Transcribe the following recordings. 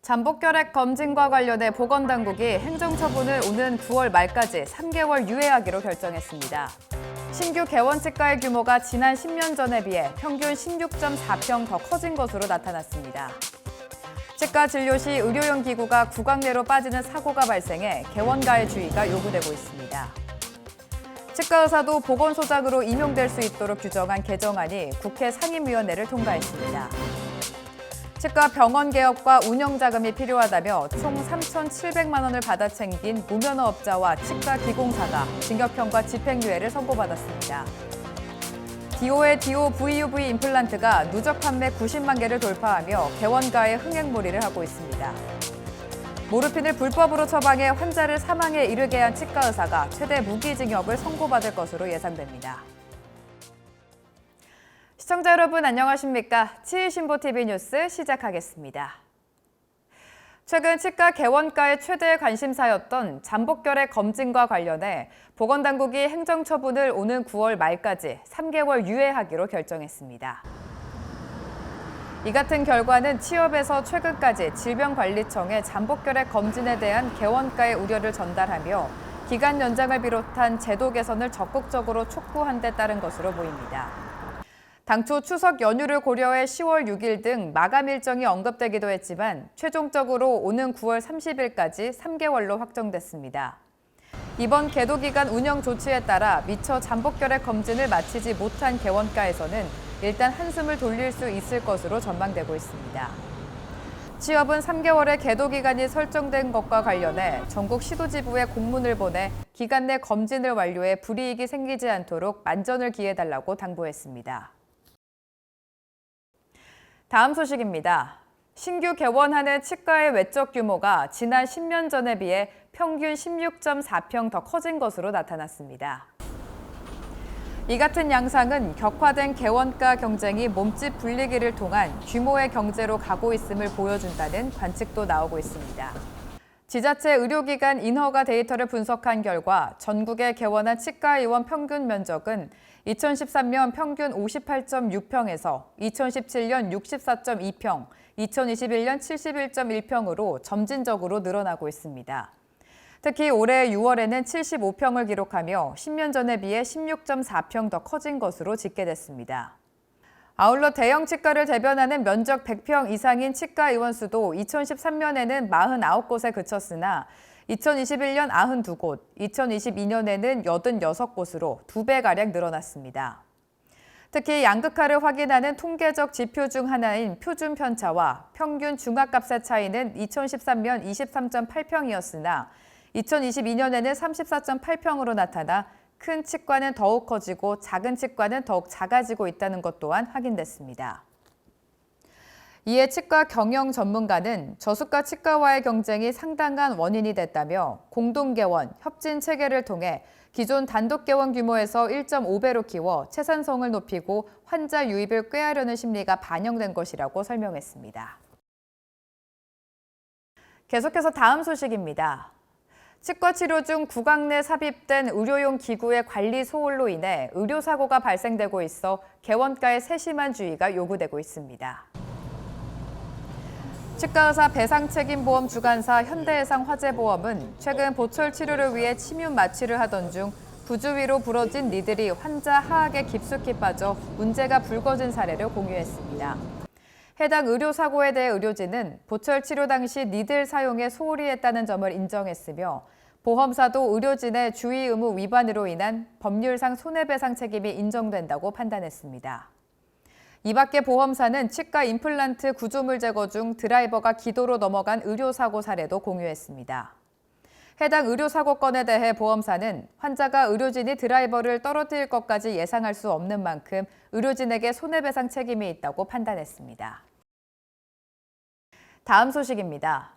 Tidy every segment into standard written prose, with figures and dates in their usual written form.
잠복결핵 검진과 관련해 보건당국이 행정처분을 오는 9월 말까지 3개월 유예하기로 결정했습니다. 신규 개원치과의 규모가 지난 10년 전에 비해 평균 16.4평 더 커진 것으로 나타났습니다. 치과 진료 시 의료용 기구가 구강 내로 빠지는 사고가 발생해 개원가의 주의가 요구되고 있습니다. 치과 의사도 보건소장으로 임용될 수 있도록 규정한 개정안이 국회 상임위원회를 통과했습니다. 치과 병원 개업과 운영 자금이 필요하다며 총 3,700만 원을 받아 챙긴 무면허업자와 치과 기공사가 징역형과 집행유예를 선고받았습니다. 디오의 디오 VUV 임플란트가 누적 판매 90만 개를 돌파하며 개원가에 흥행몰이를 하고 있습니다. 모르핀을 불법으로 처방해 환자를 사망에 이르게 한 치과 의사가 최대 무기징역을 선고받을 것으로 예상됩니다. 시청자 여러분 안녕하십니까? 치의신보TV 뉴스 시작하겠습니다. 최근 치과 개원가의 최대 관심사였던 잠복결핵 검진과 관련해 보건당국이 행정처분을 오는 9월 말까지 3개월 유예하기로 결정했습니다. 이 같은 결과는 취업에서 최근까지 질병관리청에 잠복결핵 검진에 대한 개원가의 우려를 전달하며 기간 연장을 비롯한 제도 개선을 적극적으로 촉구한 데 따른 것으로 보입니다. 당초 추석 연휴를 고려해 10월 6일 등 마감 일정이 언급되기도 했지만 최종적으로 오는 9월 30일까지 3개월로 확정됐습니다. 이번 계도기간 운영 조치에 따라 미처 잠복결핵 검진을 마치지 못한 개원가에서는 일단 한숨을 돌릴 수 있을 것으로 전망되고 있습니다. 취업은 3개월의 계도기간이 설정된 것과 관련해 전국 시도지부에 공문을 보내 기간 내 검진을 완료해 불이익이 생기지 않도록 만전을 기해달라고 당부했습니다. 다음 소식입니다. 신규 개원하는 치과의 외적 규모가 지난 10년 전에 비해 평균 16.4평 더 커진 것으로 나타났습니다. 이 같은 양상은 격화된 개원가 경쟁이 몸집 불리기를 통한 규모의 경제로 가고 있음을 보여준다는 관측도 나오고 있습니다. 지자체 의료기관 인허가 데이터를 분석한 결과 전국에 개원한 치과 의원 평균 면적은 2013년 평균 58.6평에서 2017년 64.2평, 2021년 71.1평으로 점진적으로 늘어나고 있습니다. 특히 올해 6월에는 75평을 기록하며 10년 전에 비해 16.4평 더 커진 것으로 집계됐습니다. 아울러 대형 치과를 대변하는 면적 100평 이상인 치과 의원 수도 2013년에는 49곳에 그쳤으나 2021년 92곳, 2022년에는 86곳으로 2배가량 늘어났습니다. 특히 양극화를 확인하는 통계적 지표 중 하나인 표준 편차와 평균 중압값의 차이는 2013년 23.8평이었으나 2022년에는 34.8평으로 나타나 큰 치과는 더욱 커지고 작은 치과는 더욱 작아지고 있다는 것 또한 확인됐습니다. 이에 치과 경영 전문가는 저수가 치과와의 경쟁이 상당한 원인이 됐다며 공동개원, 협진 체계를 통해 기존 단독 개원 규모에서 1.5배로 키워 채산성을 높이고 환자 유입을 꾀하려는 심리가 반영된 것이라고 설명했습니다. 계속해서 다음 소식입니다. 치과 치료 중 구강 내 삽입된 의료용 기구의 관리 소홀로 인해 의료사고가 발생되고 있어 개원가에 세심한 주의가 요구되고 있습니다. 치과의사 배상책임보험 주관사 현대해상화재보험은 최근 보철 치료를 위해 침윤 마취를 하던 중 부주 위로 부러진 니들이 환자 하악에 깊숙이 빠져 문제가 불거진 사례를 공유했습니다. 해당 의료사고에 대해 의료진은 보철 치료 당시 니들 사용에 소홀히 했다는 점을 인정했으며 보험사도 의료진의 주의 의무 위반으로 인한 법률상 손해배상 책임이 인정된다고 판단했습니다. 이 밖에 보험사는 치과 임플란트 구조물 제거 중 드라이버가 기도로 넘어간 의료사고 사례도 공유했습니다. 해당 의료사고건에 대해 보험사는 환자가 의료진이 드라이버를 떨어뜨릴 것까지 예상할 수 없는 만큼 의료진에게 손해배상 책임이 있다고 판단했습니다. 다음 소식입니다.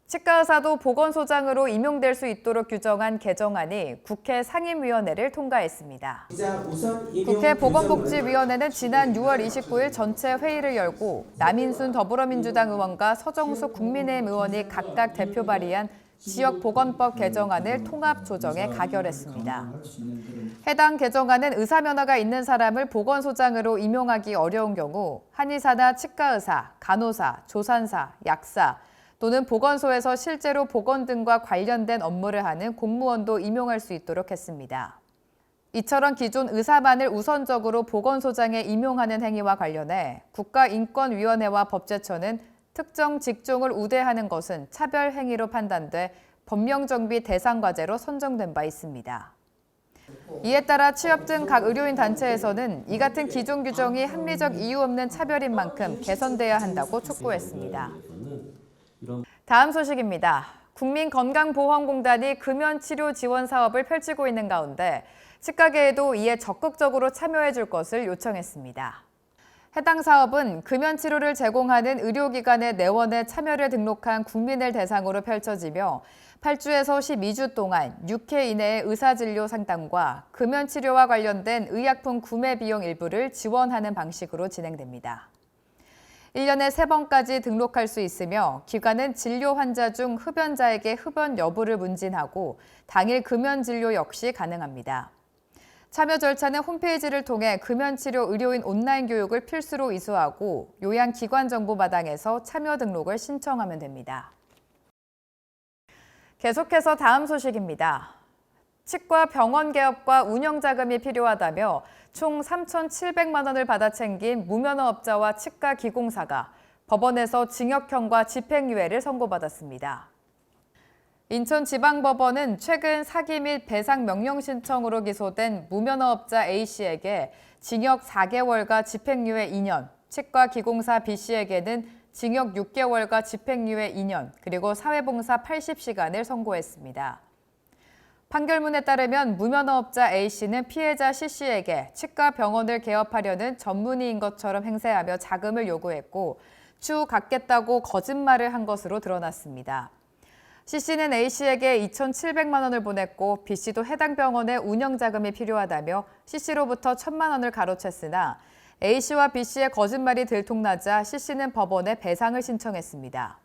치과 의사도 보건소장으로 임용될 수 있도록 규정한 개정안이 국회 상임위원회를 통과했습니다. 국회 보건복지위원회는 지난 6월 29일 전체 회의를 열고 남인순 더불어민주당 의원과 서정숙 국민의힘 의원이 각각 대표 발의한 지역보건법 개정안을 통합 조정해 가결했습니다. 해당 개정안은 의사면허가 있는 사람을 보건소장으로 임용하기 어려운 경우 한의사나 치과의사, 간호사, 조산사, 약사, 또는 보건소에서 실제로 보건 등과 관련된 업무를 하는 공무원도 임용할 수 있도록 했습니다. 이처럼 기존 의사만을 우선적으로 보건소장에 임용하는 행위와 관련해 국가인권위원회와 법제처는 특정 직종을 우대하는 것은 차별 행위로 판단돼 법령정비 대상 과제로 선정된 바 있습니다. 이에 따라 취업 등 각 의료인 단체에서는 이 같은 기존 규정이 합리적 이유 없는 차별인 만큼 개선돼야 한다고 촉구했습니다. 다음 소식입니다. 국민건강보험공단이 금연치료 지원 사업을 펼치고 있는 가운데 치과계에도 이에 적극적으로 참여해 줄 것을 요청했습니다. 해당 사업은 금연치료를 제공하는 의료기관의 내원에 참여를 등록한 국민을 대상으로 펼쳐지며 8주에서 12주 동안 6회 이내의 의사진료 상담과 금연치료와 관련된 의약품 구매 비용 일부를 지원하는 방식으로 진행됩니다. 1년에 3번까지 등록할 수 있으며 기관은 진료 환자 중 흡연자에게 흡연 여부를 문진하고 당일 금연진료 역시 가능합니다. 참여 절차는 홈페이지를 통해 금연치료 의료인 온라인 교육을 필수로 이수하고 요양기관정보마당에서 참여 등록을 신청하면 됩니다. 계속해서 다음 소식입니다. 치과 병원 개업과 운영 자금이 필요하다며 총 3,700만 원을 받아 챙긴 무면허업자와 치과 기공사가 법원에서 징역형과 집행유예를 선고받았습니다. 인천지방법원은 최근 사기 및 배상 명령 신청으로 기소된 무면허업자 A씨에게 징역 4개월과 집행유예 2년, 치과 기공사 B씨에게는 징역 6개월과 집행유예 2년, 그리고 사회봉사 80시간을 선고했습니다. 판결문에 따르면 무면허업자 A씨는 피해자 C씨에게 치과 병원을 개업하려는 전문의인 것처럼 행세하며 자금을 요구했고 추후 갚겠다고 거짓말을 한 것으로 드러났습니다. C씨는 A씨에게 2,700만 원을 보냈고 B씨도 해당 병원의 운영 자금이 필요하다며 C씨로부터 1,000만 원을 가로챘으나 A씨와 B씨의 거짓말이 들통나자 C씨는 법원에 배상을 신청했습니다.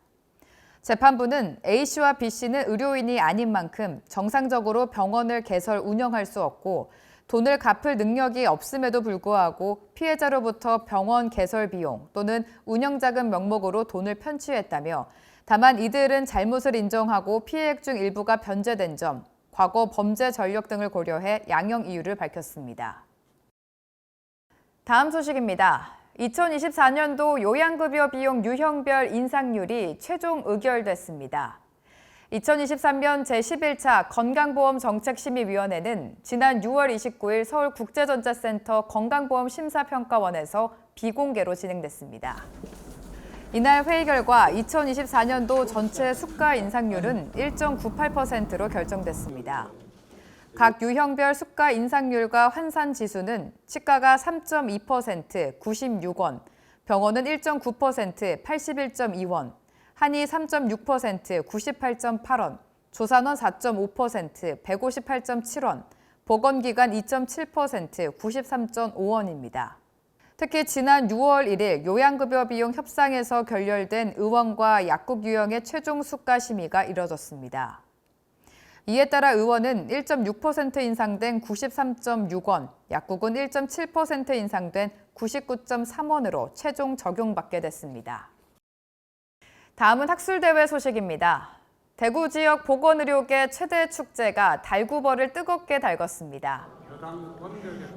재판부는 A씨와 B씨는 의료인이 아닌 만큼 정상적으로 병원을 개설 운영할 수 없고 돈을 갚을 능력이 없음에도 불구하고 피해자로부터 병원 개설 비용 또는 운영자금 명목으로 돈을 편취했다며 다만 이들은 잘못을 인정하고 피해액 중 일부가 변제된 점, 과거 범죄 전력 등을 고려해 양형 이유를 밝혔습니다. 다음 소식입니다. 2024년도 요양급여 비용 유형별 인상률이 최종 의결됐습니다. 2023년 제11차 건강보험정책심의위원회는 지난 6월 29일 서울국제전자센터 건강보험심사평가원에서 비공개로 진행됐습니다. 이날 회의 결과 2024년도 전체 수가 인상률은 1.98%로 결정됐습니다. 각 유형별 수가 인상률과 환산 지수는 치과가 3.2%, 96원, 병원은 1.9%, 81.2원, 한의 3.6%, 98.8원, 조산원 4.5%, 158.7원, 보건기관 2.7%, 93.5원입니다. 특히 지난 6월 1일 요양급여 비용 협상에서 결렬된 의원과 약국 유형의 최종 수가 심의가 이뤄졌습니다. 이에 따라 의원은 1.6% 인상된 93.6원, 약국은 1.7% 인상된 99.3원으로 최종 적용받게 됐습니다. 다음은 학술대회 소식입니다. 대구 지역 보건의료계 최대 축제가 달구벌을 뜨겁게 달궜습니다.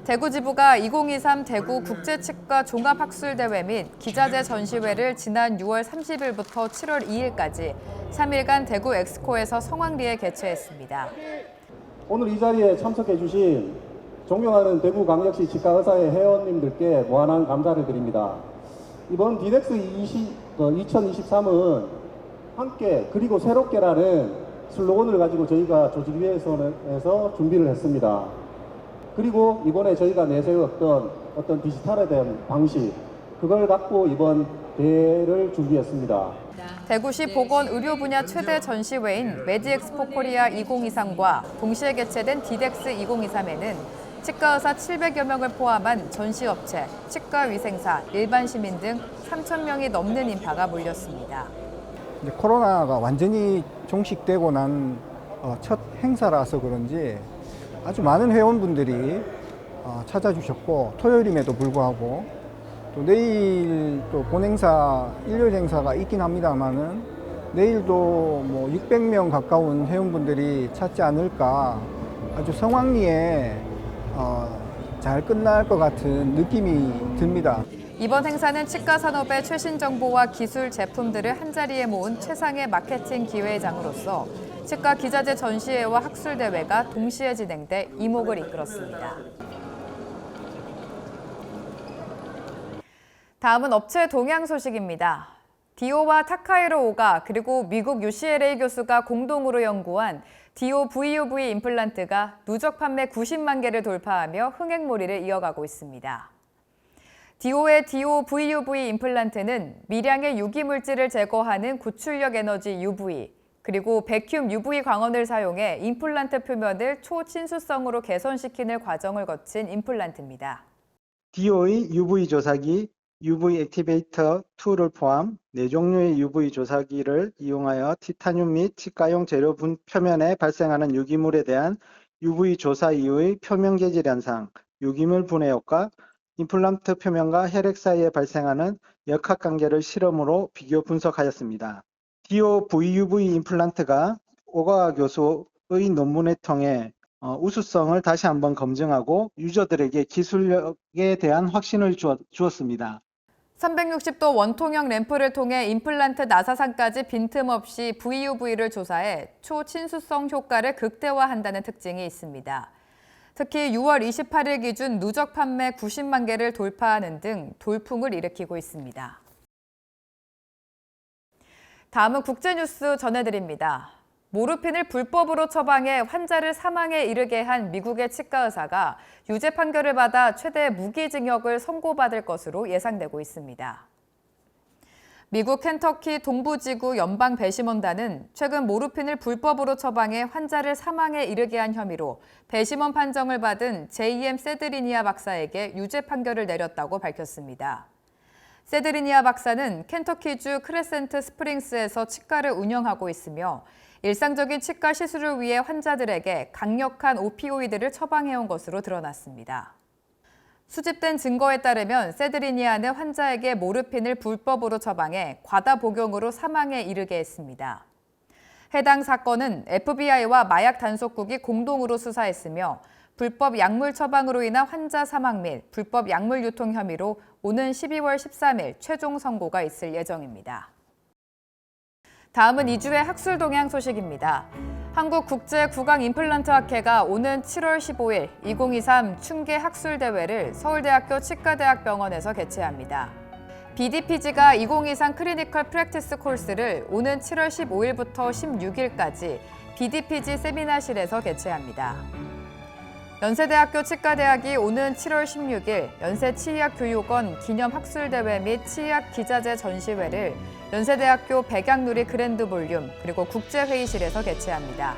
대구 지부가 2023 대구 국제치과 종합학술대회 및 기자재 전시회를 지난 6월 30일부터 7월 2일까지 3일간 대구 엑스코에서 성황리에 개최했습니다. 오늘 이 자리에 참석해 주신 존경하는 대구광역시 치과의사회 회원님들께 무한한 감사를 드립니다. 이번 디덱스 2023은 함께 그리고 새롭게라는 슬로건을 가지고 저희가 조직위에서 준비를 했습니다. 그리고 이번에 저희가 내세웠던 어떤 디지털에 대한 방식, 그걸 갖고 이번 대회를 준비했습니다. 대구시 보건 의료 분야 최대 전시회인 메디엑스포 코리아 2023과 동시에 개최된 디덱스 2023에는 치과의사 700여 명을 포함한 전시업체, 치과위생사, 일반 시민 등 3,000명이 넘는 인파가 몰렸습니다. 이제 코로나가 완전히 종식되고 난 첫 행사라서 그런지 아주 많은 회원분들이 찾아주셨고, 토요일임에도 불구하고 또 내일 또 본행사, 일요일 행사가 있긴 합니다만은 내일도 뭐 600명 가까운 회원분들이 찾지 않을까 아주 성황리에 잘 끝날 것 같은 느낌이 듭니다. 이번 행사는 치과 산업의 최신 정보와 기술 제품들을 한자리에 모은 최상의 마케팅 기회장으로서 치과 기자재 전시회와 학술대회가 동시에 진행돼 이목을 이끌었습니다. 다음은 업체 동향 소식입니다. 디오와 타카이로 오가 그리고 미국 UCLA 교수가 공동으로 연구한 디오 VUV 임플란트가 누적 판매 90만 개를 돌파하며 흥행몰이를 이어가고 있습니다. 디오의 디오 VUV 임플란트는 미량의 유기물질을 제거하는 구출력 에너지 UV, 그리고 백큐ම් UV 광원을 사용해 임플란트 표면을 초친수성으로 개선시키는 과정을 거친 임플란트입니다. 디오의 UV 조사기, UV 액티베이터 2를 포함 4종류의 UV 조사기를 이용하여 티타늄 및 치과용 재료 표면에 발생하는 유기물에 대한 UV 조사 이후의 표면 개질 현상, 유기물 분해 효과, 임플란트 표면과 혈액 사이에 발생하는 역학관계를 실험으로 비교 분석하였습니다. 디오 VUV 임플란트가 오가와 교수의 논문을 통해 우수성을 다시 한번 검증하고 유저들에게 기술력에 대한 확신을 주었습니다. 360도 원통형 램프를 통해 임플란트 나사상까지 빈틈없이 VUV를 조사해 초친수성 효과를 극대화한다는 특징이 있습니다. 특히 6월 28일 기준 누적 판매 90만 개를 돌파하는 등 돌풍을 일으키고 있습니다. 다음은 국제뉴스 전해드립니다. 모르핀을 불법으로 처방해 환자를 사망에 이르게 한 미국의 치과 의사가 유죄 판결을 받아 최대 무기징역을 선고받을 것으로 예상되고 있습니다. 미국 켄터키 동부지구 연방배심원단은 최근 모르핀을 불법으로 처방해 환자를 사망에 이르게 한 혐의로 배심원 판정을 받은 J.M. 세드리니아 박사에게 유죄 판결을 내렸다고 밝혔습니다. 세드리니아 박사는 켄터키주 크레센트 스프링스에서 치과를 운영하고 있으며 일상적인 치과 시술을 위해 환자들에게 강력한 오피오이드를 처방해온 것으로 드러났습니다. 수집된 증거에 따르면 세드리니아는 환자에게 모르핀을 불법으로 처방해 과다 복용으로 사망에 이르게 했습니다. 해당 사건은 FBI와 마약 단속국이 공동으로 수사했으며 불법 약물 처방으로 인한 환자 사망 및 불법 약물 유통 혐의로 오는 12월 13일 최종 선고가 있을 예정입니다. 다음은 2주의 학술 동향 소식입니다. 한국국제구강임플란트학회가 오는 7월 15일 2023 충계 학술대회를 서울대학교 치과대학병원에서 개최합니다. BDPG가 2023 클리니컬 프랙티스 코र्스를 오는 7월 15일부터 16일까지 BDPG 세미나실에서 개최합니다. 연세대학교 치과대학이 오는 7월 16일 연세치의학교육원 기념학술대회 및 치의학 기자재 전시회를 연세대학교 백양누리 그랜드 볼륨 그리고 국제회의실에서 개최합니다.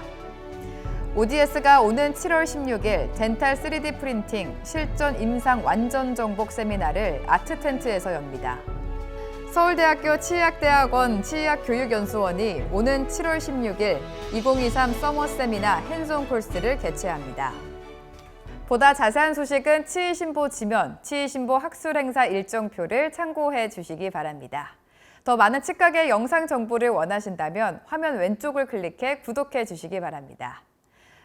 ODS가 오는 7월 16일 덴탈 3D 프린팅 실전 임상 완전 정복 세미나를 아트텐트에서 엽니다. 서울대학교 치의학대학원 치의학교육연수원이 오는 7월 16일 2023 서머 세미나 핸즈온 코스를 개최합니다. 보다 자세한 소식은 치의신보 지면, 치의신보 학술행사 일정표를 참고해 주시기 바랍니다. 더 많은 치과계 영상 정보를 원하신다면 화면 왼쪽을 클릭해 구독해 주시기 바랍니다.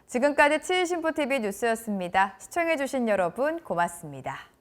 지금까지 치의신보TV 뉴스였습니다. 시청해 주신 여러분 고맙습니다.